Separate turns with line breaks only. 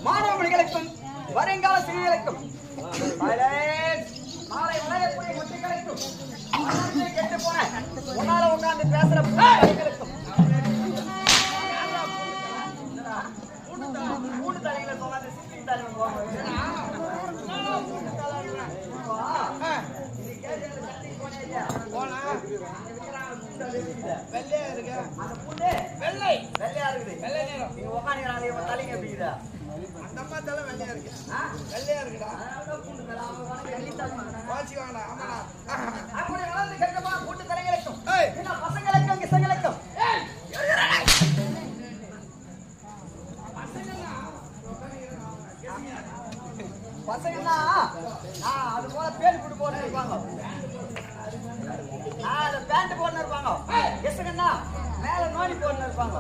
மாணவர்களுக்கும் வருங்கால சிறியர்களுக்கும் நாளை வளரக்கூடிய குட்டிகளுக்கும் கெட்டு போன உன்னால உட்கார்ந்து பேசுற பிள்ளைகளுக்கும் மூணு தலைகளை சொல்லாத சித்தி வெள்ளையா இருக்கு அந்த பூண்டு வெள்ளையா இருக்குது வெள்ளை நேரம் நீங்க உட்காந்துக்கிறாங்க இவன் தலைங்க எப்படிக்குதா அந்த அம்மா தலை வெள்ளையா இருக்கு வெள்ளையா இருக்குடா வாட்சி வாங்கடா ஆமாடா அப்படி வளர்ந்து கேட்கமா கூட்டு தலைங்களுக்கும் என்ன பசங்களுக்கும் கிசங்களுக்கும் பசங்கன்னா அது போல பேர் போட்டு போட்டு இருப்பாங்க பேண்ட் போட்டு இருப்பாங்க கிசங்கன்னா மேல நோடி போட்டு இருப்பாங்க